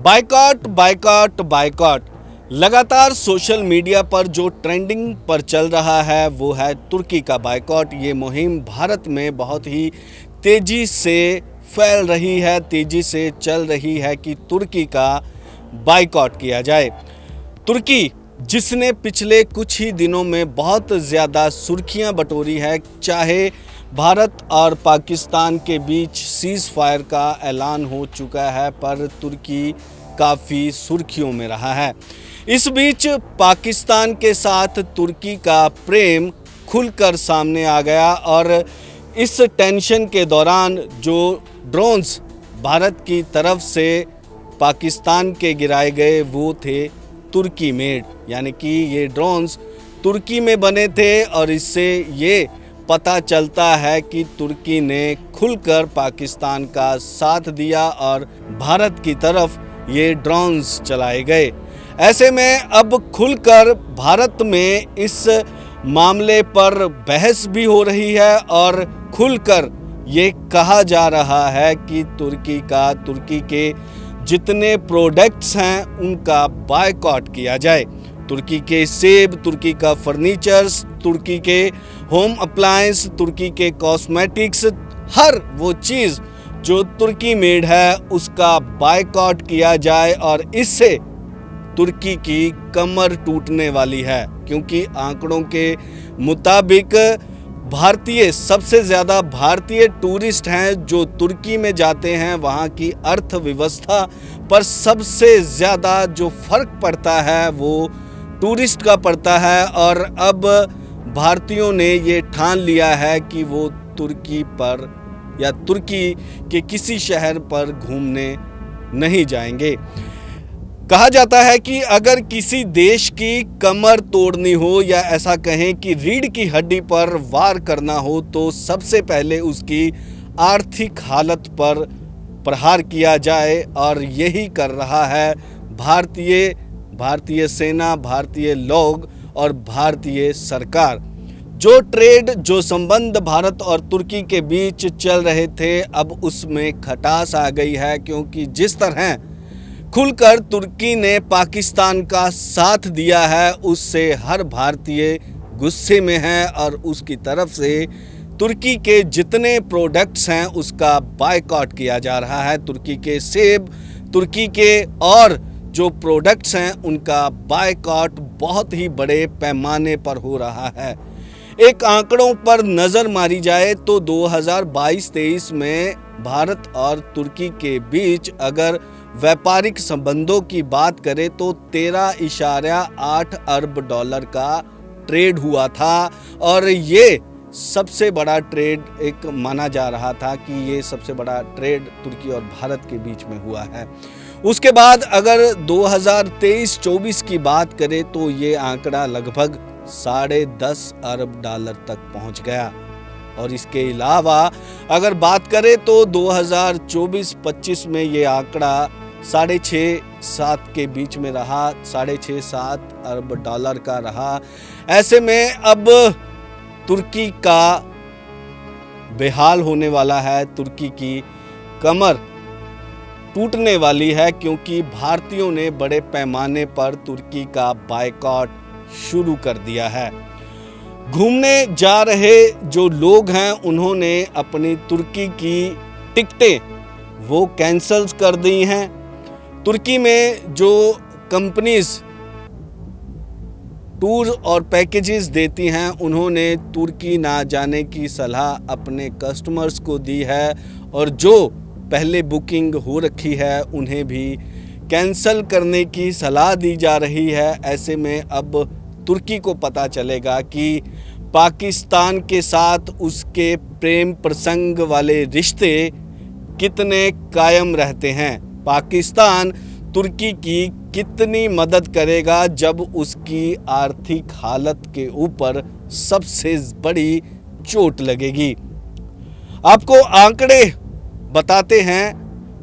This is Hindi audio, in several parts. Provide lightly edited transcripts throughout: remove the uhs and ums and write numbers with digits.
बायकॉट बायकॉट बायकॉट लगातार सोशल मीडिया पर जो ट्रेंडिंग पर चल रहा है वो है तुर्की का बायकॉट। ये मुहिम भारत में बहुत ही तेज़ी से फैल रही है, तेज़ी से चल रही है कि तुर्की का बायकॉट किया जाए। तुर्की जिसने पिछले कुछ ही दिनों में बहुत ज़्यादा सुर्खियां बटोरी है, चाहे भारत और पाकिस्तान के बीच सीज़ फायर का ऐलान हो चुका है, पर तुर्की काफ़ी सुर्खियों में रहा है। इस बीच पाकिस्तान के साथ तुर्की का प्रेम खुलकर सामने आ गया और इस टेंशन के दौरान जो ड्रोन्स भारत की तरफ से पाकिस्तान के गिराए गए वो थे तुर्की मेड, यानी कि ये ड्रोन्स तुर्की में बने थे। और इससे ये पता चलता है कि तुर्की ने खुलकर पाकिस्तान का साथ दिया और भारत की तरफ ये ड्रोन्स चलाए गए। ऐसे में अब खुलकर भारत में इस मामले पर बहस भी हो रही है और खुलकर ये कहा जा रहा है कि तुर्की के जितने प्रोडक्ट्स हैं उनका बायकॉट किया जाए। तुर्की के सेब, तुर्की का फर्नीचर्स, तुर्की के होम अप्लायंस, तुर्की के कॉस्मेटिक्स, हर वो चीज़ जो तुर्की मेड है उसका बायकॉट किया जाए। और इससे तुर्की की कमर टूटने वाली है, क्योंकि आंकड़ों के मुताबिक सबसे ज़्यादा भारतीय टूरिस्ट हैं जो तुर्की में जाते हैं। वहाँ की अर्थव्यवस्था पर सबसे ज़्यादा जो फ़र्क पड़ता है वो टूरिस्ट का पड़ता है। और अब भारतीयों ने ये ठान लिया है कि वो तुर्की पर या तुर्की के किसी शहर पर घूमने नहीं जाएंगे। कहा जाता है कि अगर किसी देश की कमर तोड़नी हो या ऐसा कहें कि रीढ़ की हड्डी पर वार करना हो तो सबसे पहले उसकी आर्थिक हालत पर प्रहार किया जाए। और यही कर रहा है भारतीय सेना, भारतीय लोग और भारतीय सरकार। जो संबंध भारत और तुर्की के बीच चल रहे थे, अब उसमें खटास आ गई है, क्योंकि जिस तरह खुलकर तुर्की ने पाकिस्तान का साथ दिया है उससे हर भारतीय गुस्से में है और उसकी तरफ से तुर्की के जितने प्रोडक्ट्स हैं उसका बायकॉट किया जा रहा है। तुर्की के सेब, तुर्की के और जो प्रोडक्ट्स हैं उनका बायकॉट बहुत ही बड़े पैमाने पर हो रहा है। एक आंकड़ों पर नज़र मारी जाए तो 2022-23 में भारत और तुर्की के बीच अगर व्यापारिक संबंधों की बात करें तो 13.8 अरब डॉलर का ट्रेड हुआ था। और ये सबसे बड़ा ट्रेड एक माना जा रहा था कि ये सबसे बड़ा ट्रेड तुर्की और भारत के बीच में हुआ है। उसके बाद अगर 2023-24 की बात करें तो ये आंकड़ा लगभग 10.5 अरब डॉलर तक पहुंच गया। और इसके अलावा अगर बात करें तो 2024-25 में ये आंकड़ा 6.5-7 के बीच में रहा, 6.5-7 अरब डॉलर का रहा। ऐसे में अब तुर्की का बेहाल होने वाला है, तुर्की की कमर टूटने वाली है, क्योंकि भारतीयों ने बड़े पैमाने पर तुर्की का बायकॉट शुरू कर दिया है। घूमने जा रहे जो लोग हैं उन्होंने अपनी तुर्की की टिकटें वो कैंसल कर दी हैं। तुर्की में जो कंपनीज टूर और पैकेजेस देती हैं उन्होंने तुर्की ना जाने की सलाह अपने कस्टमर्स को दी है, और जो पहले बुकिंग हो रखी है उन्हें भी कैंसल करने की सलाह दी जा रही है। ऐसे में अब तुर्की को पता चलेगा कि पाकिस्तान के साथ उसके प्रेम प्रसंग वाले रिश्ते कितने कायम रहते हैं। पाकिस्तान तुर्की की कितनी मदद करेगा जब उसकी आर्थिक हालत के ऊपर सबसे बड़ी चोट लगेगी। आपको आंकड़े बताते हैं,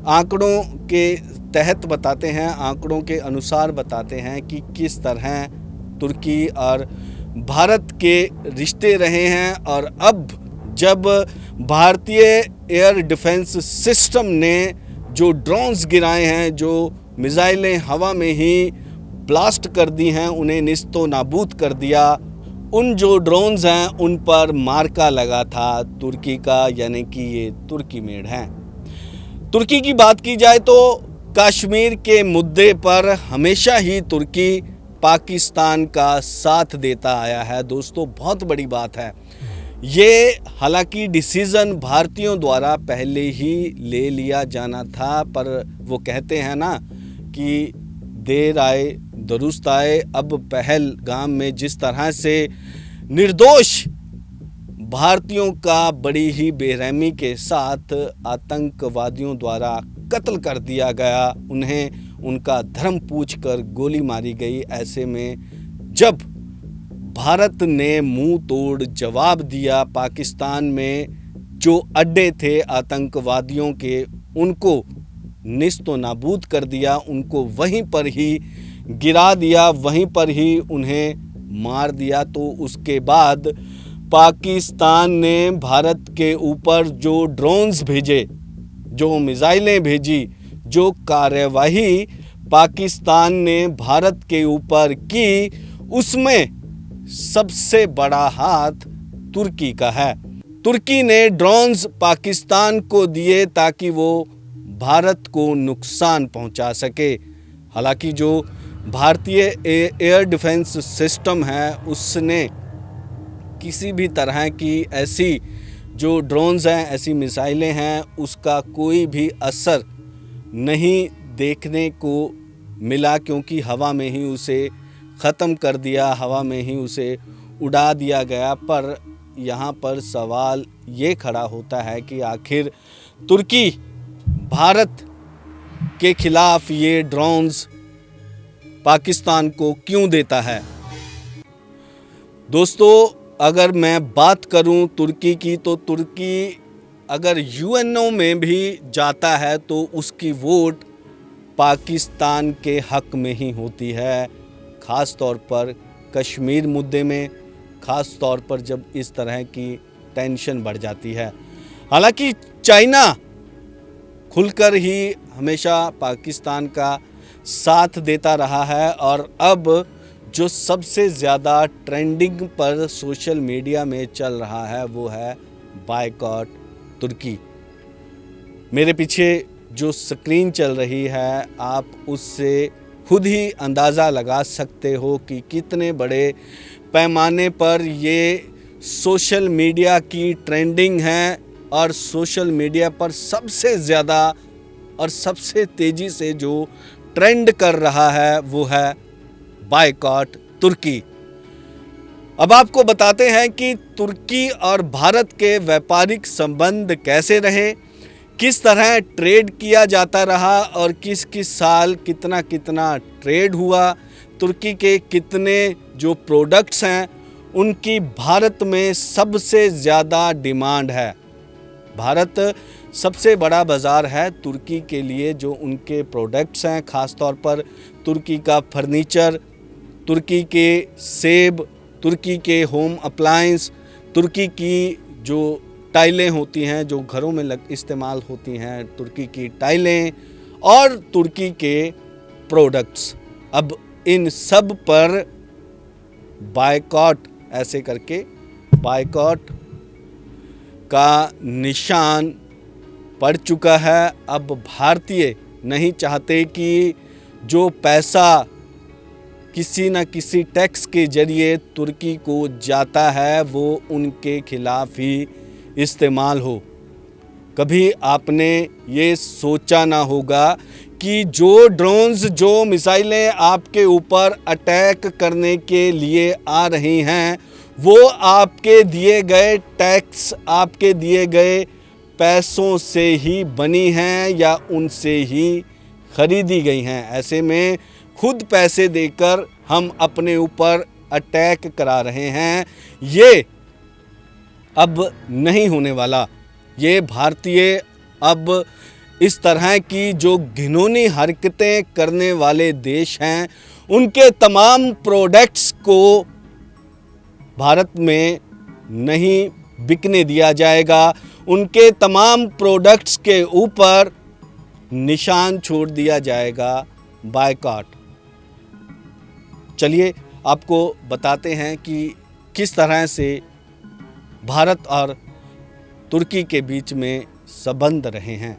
आंकड़ों के तहत बताते हैं, आंकड़ों के अनुसार बताते हैं कि किस तरह तुर्की और भारत के रिश्ते रहे हैं। और अब जब भारतीय एयर डिफेंस सिस्टम ने जो ड्रोन्स गिराए हैं, जो मिसाइलें हवा में ही ब्लास्ट कर दी हैं, उन्हें निस्तो नाबूद कर दिया। उन जो ड्रोन्स हैं उन पर मार्का लगा था तुर्की का, यानी कि ये तुर्की मेड हैं। तुर्की की बात की जाए तो कश्मीर के मुद्दे पर हमेशा ही तुर्की पाकिस्तान का साथ देता आया है। दोस्तों, बहुत बड़ी बात है ये। हालांकि डिसीज़न भारतीयों द्वारा पहले ही ले लिया जाना था, पर वो कहते हैं ना कि देर आए दुरुस्त आए। अब पहलगाम में जिस तरह से निर्दोष भारतीयों का बड़ी ही बेरहमी के साथ आतंकवादियों द्वारा कत्ल कर दिया गया, उन्हें उनका धर्म पूछकर गोली मारी गई, ऐसे में जब भारत ने मुंह तोड़ जवाब दिया, पाकिस्तान में जो अड्डे थे आतंकवादियों के उनको निस्तो नाबूद कर दिया, उनको वहीं पर ही गिरा दिया, वहीं पर ही उन्हें मार दिया। तो उसके बाद पाकिस्तान ने भारत के ऊपर जो ड्रोन्स भेजे, जो मिसाइलें भेजी, जो कार्यवाही पाकिस्तान ने भारत के ऊपर की, उसमें सबसे बड़ा हाथ तुर्की का है। तुर्की ने ड्रोन्स पाकिस्तान को दिए ताकि वो भारत को नुकसान पहुंचा सके। हालांकि जो भारतीय एयर डिफेंस सिस्टम है उसने किसी भी तरह की ऐसी जो ड्रोन्स हैं, ऐसी मिसाइलें हैं, उसका कोई भी असर नहीं देखने को मिला, क्योंकि हवा में ही उसे ख़त्म कर दिया, हवा में ही उसे उड़ा दिया गया। पर यहाँ पर सवाल ये खड़ा होता है कि आखिर तुर्की भारत के खिलाफ ये ड्रोन्स पाकिस्तान को क्यों देता है। दोस्तों, अगर मैं बात करूं तुर्की की, तो तुर्की अगर यूएनओ में भी जाता है तो उसकी वोट पाकिस्तान के हक में ही होती है, ख़ास तौर पर कश्मीर मुद्दे में, ख़ास तौर पर जब इस तरह की टेंशन बढ़ जाती है। हालांकि चाइना खुलकर ही हमेशा पाकिस्तान का साथ देता रहा है, और अब जो सबसे ज़्यादा ट्रेंडिंग पर सोशल मीडिया में चल रहा है वो है बायकॉट तुर्की। मेरे पीछे जो स्क्रीन चल रही है, आप उससे खुद ही अंदाज़ा लगा सकते हो कि कितने बड़े पैमाने पर ये सोशल मीडिया की ट्रेंडिंग है, और सोशल मीडिया पर सबसे ज़्यादा और सबसे तेज़ी से जो ट्रेंड कर रहा है वो है बायकॉट तुर्की। अब आपको बताते हैं कि तुर्की और भारत के व्यापारिक संबंध कैसे रहे, किस तरह ट्रेड किया जाता रहा, और किस किस साल कितना कितना ट्रेड हुआ, तुर्की के कितने जो प्रोडक्ट्स हैं उनकी भारत में सबसे ज़्यादा डिमांड है। भारत सबसे बड़ा बाज़ार है तुर्की के लिए, जो उनके प्रोडक्ट्स हैं, ख़ास तौर पर तुर्की का फर्नीचर, तुर्की के सेब, तुर्की के होम अप्लायंस, तुर्की की जो टाइलें होती हैं जो घरों में इस्तेमाल होती हैं, तुर्की की टाइलें और तुर्की के प्रोडक्ट्स। अब इन सब पर बायकॉट ऐसे करके बायकॉट का निशान पड़ चुका है। अब भारतीय नहीं चाहते कि जो पैसा किसी न किसी टैक्स के जरिए तुर्की को जाता है वो उनके खिलाफ ही इस्तेमाल हो। कभी आपने ये सोचा ना होगा कि जो ड्रोन्स, जो मिसाइलें आपके ऊपर अटैक करने के लिए आ रही हैं वो आपके दिए गए टैक्स, आपके दिए गए पैसों से ही बनी हैं या उनसे ही खरीदी गई हैं। ऐसे में खुद पैसे देकर हम अपने ऊपर अटैक करा रहे हैं। ये अब नहीं होने वाला। ये भारतीय अब इस तरह की जो घिनौनी हरकतें करने वाले देश हैं उनके तमाम प्रोडक्ट्स को भारत में नहीं बिकने दिया जाएगा। उनके तमाम प्रोडक्ट्स के ऊपर निशान छोड़ दिया जाएगा बायकॉट। चलिए आपको बताते हैं कि किस तरह से भारत और तुर्की के बीच में संबंध रहे हैं।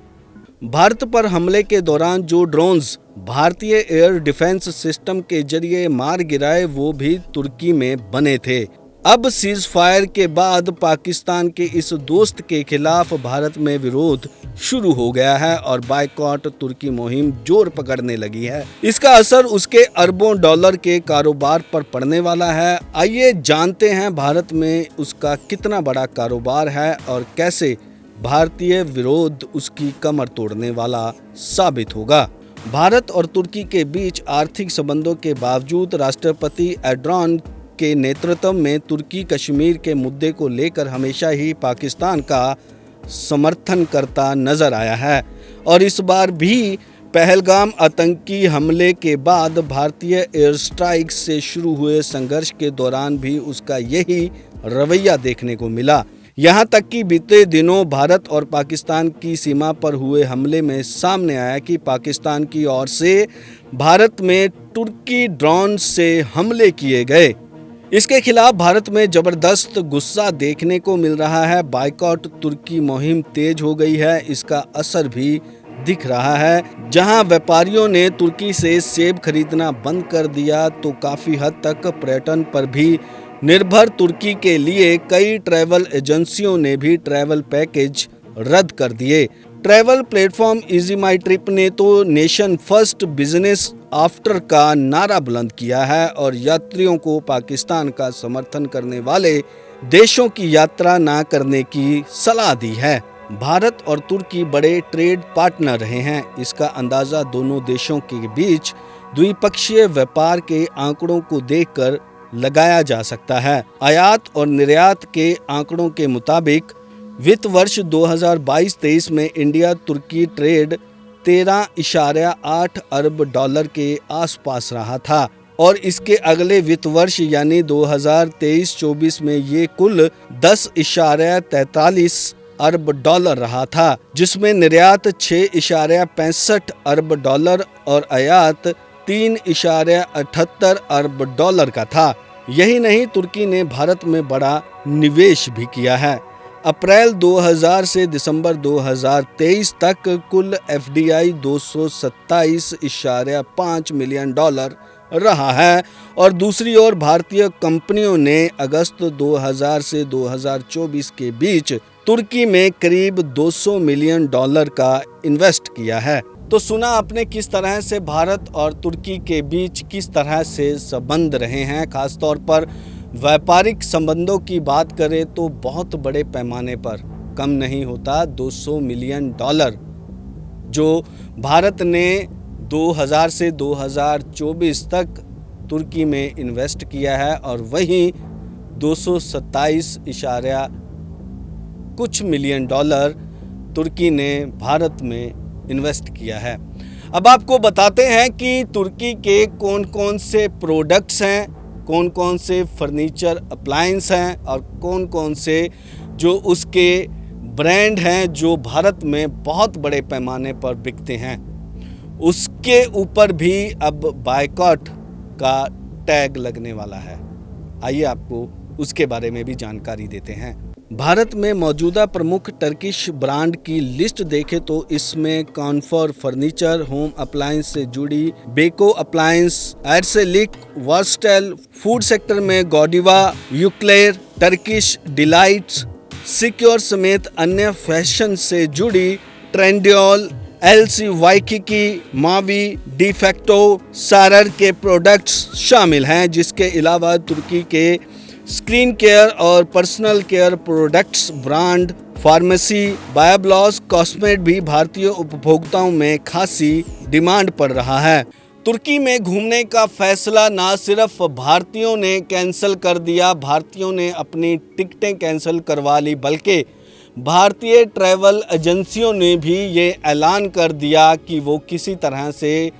भारत पर हमले के दौरान जो ड्रोन्स भारतीय एयर डिफेंस सिस्टम के जरिए मार गिराए वो भी तुर्की में बने थे। अब सीज फायर के बाद पाकिस्तान के इस दोस्त के खिलाफ भारत में विरोध शुरू हो गया है और बायकॉट तुर्की मुहिम जोर पकड़ने लगी है। इसका असर उसके अरबों डॉलर के कारोबार पर पड़ने वाला है। आइए जानते हैं भारत में उसका कितना बड़ा कारोबार है और कैसे भारतीय विरोध उसकी कमर तोड़ने वाला साबित होगा। भारत और तुर्की के बीच आर्थिक संबंधों के बावजूद राष्ट्रपति एर्डोगान के नेतृत्व में तुर्की कश्मीर के मुद्दे को लेकर हमेशा ही पाकिस्तान का समर्थन करता नजर आया है और इस बार भी पहलगाम आतंकी हमले के बाद भारतीय एयर स्ट्राइक से शुरू हुए संघर्ष के दौरान भी उसका यही रवैया देखने को मिला। यहाँ तक कि बीते दिनों भारत और पाकिस्तान की सीमा पर हुए हमले में सामने आया कि पाकिस्तान की ओर से भारत में तुर्की ड्रोन से हमले किए गए। इसके खिलाफ भारत में जबरदस्त गुस्सा देखने को मिल रहा है। बायकॉट तुर्की मुहिम तेज हो गई है, इसका असर भी दिख रहा है। जहां व्यापारियों ने तुर्की से सेब खरीदना बंद कर दिया तो काफी हद तक पर्यटन पर भी निर्भर तुर्की के लिए कई ट्रैवल एजेंसियों ने भी ट्रैवल पैकेज रद्द कर दिए। ट्रैवल प्लेटफॉर्म इजी माई ट्रिप ने तो नेशन फर्स्ट बिजनेस आफ्टर का नारा बुलंद किया है और यात्रियों को पाकिस्तान का समर्थन करने वाले देशों की यात्रा ना करने की सलाह दी है। भारत और तुर्की बड़े ट्रेड पार्टनर रहे हैं। इसका अंदाजा दोनों देशों के बीच द्विपक्षीय व्यापार के आंकड़ों को देखकर लगाया जा सकता है। आयात और निर्यात के आंकड़ों के मुताबिक वित्त वर्ष 2022-23 में इंडिया तुर्की ट्रेड 13.8 अरब डॉलर के आसपास रहा था और इसके अगले वित्त वर्ष यानी 2023-24 में ये कुल 10.43 अरब डॉलर रहा था, जिसमें निर्यात 6.65 अरब डॉलर और आयात 3.78 अरब डॉलर का था। यही नहीं, तुर्की ने भारत में बड़ा निवेश भी किया है। अप्रैल 2000 से दिसंबर 2023 तक कुल एफडीआई 227.5 मिलियन डॉलर रहा है और दूसरी ओर भारतीय कंपनियों ने अगस्त 2000 से 2024 के बीच तुर्की में करीब 200 मिलियन डॉलर का इन्वेस्ट किया है। तो सुना आपने किस तरह से भारत और तुर्की के बीच किस तरह से संबंध रहे हैं। खासतौर पर व्यापारिक संबंधों की बात करें तो बहुत बड़े पैमाने पर कम नहीं होता 200 मिलियन डॉलर जो भारत ने 2000 से 2024 तक तुर्की में इन्वेस्ट किया है और वहीं 227 इशारा कुछ मिलियन डॉलर तुर्की ने भारत में इन्वेस्ट किया है। अब आपको बताते हैं कि तुर्की के कौन कौन से प्रोडक्ट्स हैं, कौन कौन से फर्नीचर अप्लायंस हैं और कौन कौन से जो उसके ब्रांड हैं जो भारत में बहुत बड़े पैमाने पर बिकते हैं। उसके ऊपर भी अब बायकॉट का टैग लगने वाला है। आइए आपको उसके बारे में भी जानकारी देते हैं। भारत में मौजूदा प्रमुख टर्किश ब्रांड की लिस्ट देखें तो इसमें कॉन्फोर फर्नीचर, होम अप्लायंस से जुड़ी Beko appliance, Arcelik, Vestel, food sector में गॉडिवा, यूक्लेर, टर्किश डिलाइट्स, सिक्योर समेत अन्य फैशन से जुड़ी Trendyol, LC Waikiki, Mavi, DeFacto, सारर के प्रोडक्ट्स शामिल हैं। जिसके अलावा तुर्की के स्क्रीन केयर और personal care products brand pharmacy Bioblas कॉस्मेट भी भारतीय उपभोक्ताओं में खासी डिमांड पड़ रहा है। तुर्की में घूमने का फैसला ना सिर्फ भारतीयों ने कैंसिल कर दिया, भारतीयों ने अपनी टिकटें कैंसिल करवा ली, बल्कि भारतीय ट्रैवल एजेंसियों ने भी ये ऐलान कर दिया कि वो किसी तरह से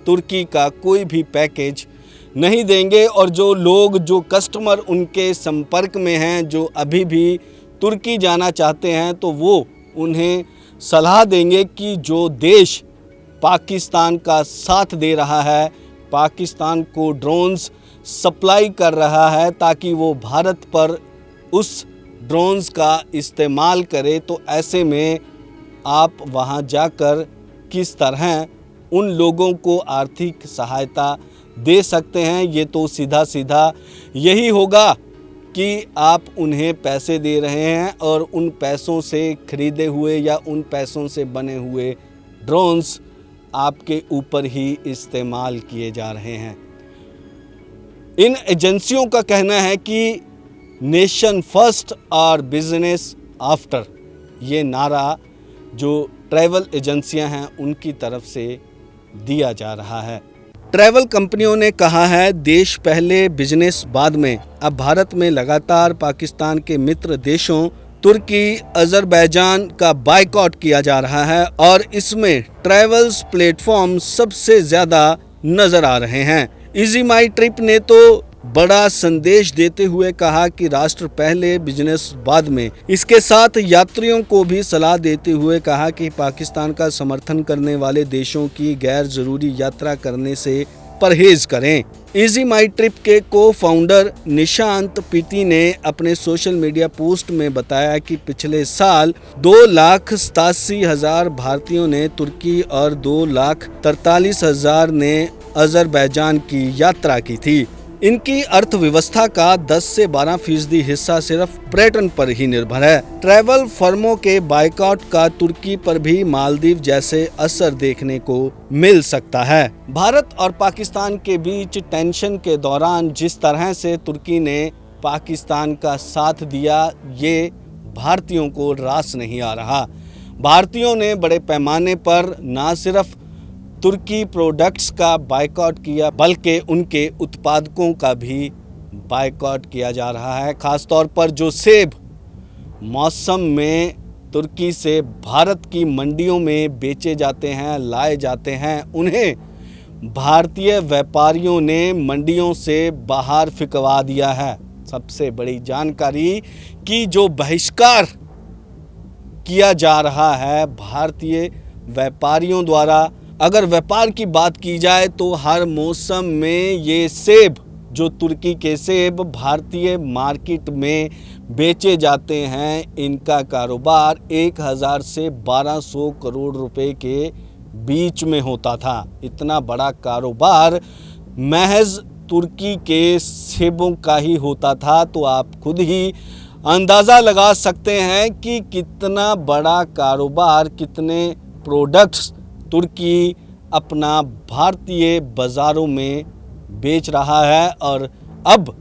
तुर्की का कोई भी पैकेज नहीं देंगे और जो लोग, जो कस्टमर उनके संपर्क में हैं, जो अभी भी तुर्की जाना चाहते हैं, तो वो उन्हें सलाह देंगे कि जो देश पाकिस्तान का साथ दे रहा है, पाकिस्तान को ड्रोन्स सप्लाई कर रहा है ताकि वो भारत पर उस ड्रोन्स का इस्तेमाल करे। तो ऐसे में आप वहाँ जाकर किस तरह उन लोगों को आर्थिक सहायता दे सकते हैं, ये तो सीधा सीधा यही होगा कि आप उन्हें पैसे दे रहे हैं और उन पैसों से खरीदे हुए या उन पैसों से बने हुए ड्रोन्स आपके ऊपर ही इस्तेमाल किए जा रहे हैं। इन एजेंसियों का कहना है कि नेशन फर्स्ट और बिजनेस आफ्टर, ये नारा जो ट्रैवल एजेंसियां हैं उनकी तरफ से दिया जा रहा है। ट्रैवल कंपनियों ने कहा है देश पहले बिजनेस बाद में। अब भारत में लगातार पाकिस्तान के मित्र देशों तुर्की, अजरबैजान का बायकॉट किया जा रहा है और इसमें ट्रैवल्स प्लेटफॉर्म सबसे ज़्यादा नज़र आ रहे हैं। इजी माई ट्रिप ने तो बड़ा संदेश देते हुए कहा कि राष्ट्र पहले बिजनेस बाद में। इसके साथ यात्रियों को भी सलाह देते हुए कहा कि पाकिस्तान का समर्थन करने वाले देशों की गैर जरूरी यात्रा करने से परहेज करें। इजी माई ट्रिप के को फाउंडर निशांत पीटी ने अपने सोशल मीडिया पोस्ट में बताया कि पिछले साल 2,87,000 भारतीयों ने तुर्की और 2,43,000 ने अजरबैजान की यात्रा की थी। इनकी अर्थव्यवस्था का 10 से 12% हिस्सा सिर्फ पर्यटन पर ही निर्भर है। ट्रैवल फर्मों के बायकॉट का तुर्की पर भी मालदीव जैसे असर देखने को मिल सकता है। भारत और पाकिस्तान के बीच टेंशन के दौरान जिस तरह से तुर्की ने पाकिस्तान का साथ दिया, ये भारतीयों को रास नहीं आ रहा। भारतीयों ने बड़े पैमाने पर न सिर्फ तुर्की प्रोडक्ट्स का बायकॉट किया बल्कि उनके उत्पादकों का भी बायकॉट किया जा रहा है। खासतौर पर जो सेब मौसम में तुर्की से भारत की मंडियों में बेचे जाते हैं, लाए जाते हैं, उन्हें भारतीय व्यापारियों ने मंडियों से बाहर फिकवा दिया है। सबसे बड़ी जानकारी कि जो बहिष्कार किया जा रहा है भारतीय व्यापारियों द्वारा, अगर व्यापार की बात की जाए तो हर मौसम में ये सेब, जो तुर्की के सेब भारतीय मार्केट में बेचे जाते हैं, इनका कारोबार 1,000 से 1,200 करोड़ रुपए के बीच में होता था। इतना बड़ा कारोबार महज तुर्की के सेबों का ही होता था। तो आप खुद ही अंदाज़ा लगा सकते हैं कि कितना बड़ा कारोबार, कितने प्रोडक्ट्स तुर्की अपना भारतीय बाज़ारों में बेच रहा है। और अब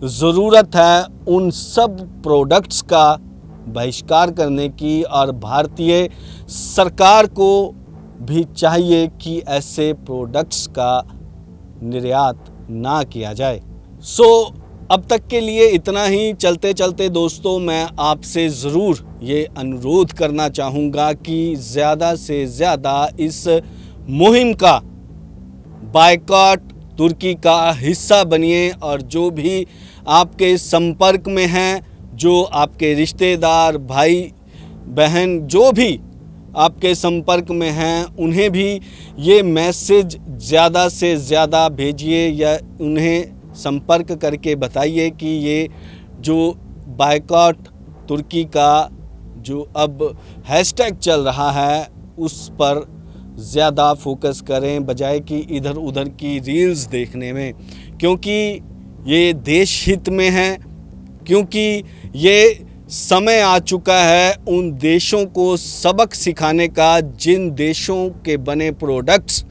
ज़रूरत है उन सब प्रोडक्ट्स का बहिष्कार करने की और भारतीय सरकार को भी चाहिए कि ऐसे प्रोडक्ट्स का निर्यात ना किया जाए। अब तक के लिए इतना ही। चलते चलते दोस्तों, मैं आपसे ज़रूर ये अनुरोध करना चाहूँगा कि ज़्यादा से ज़्यादा इस मुहिम का बायकॉट तुर्की का हिस्सा बनिए और जो भी आपके संपर्क में हैं, जो आपके रिश्तेदार, भाई बहन, जो भी आपके संपर्क में हैं, उन्हें भी ये मैसेज ज़्यादा से ज़्यादा भेजिए या उन्हें संपर्क करके बताइए कि ये जो बायकॉट तुर्की का जो अब हैशटैग चल रहा है उस पर ज़्यादा फोकस करें बजाय कि इधर उधर की रील्स देखने में, क्योंकि ये देश हित में है, क्योंकि ये समय आ चुका है उन देशों को सबक सिखाने का जिन देशों के बने प्रोडक्ट्स,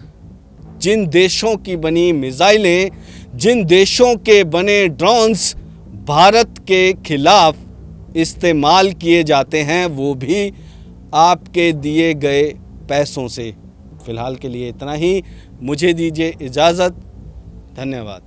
जिन देशों की बनी मिसाइलें, जिन देशों के बने ड्रोन्स भारत के खिलाफ इस्तेमाल किए जाते हैं, वो भी आपके दिए गए पैसों से। फ़िलहाल के लिए इतना ही। मुझे दीजिए इजाज़त। धन्यवाद।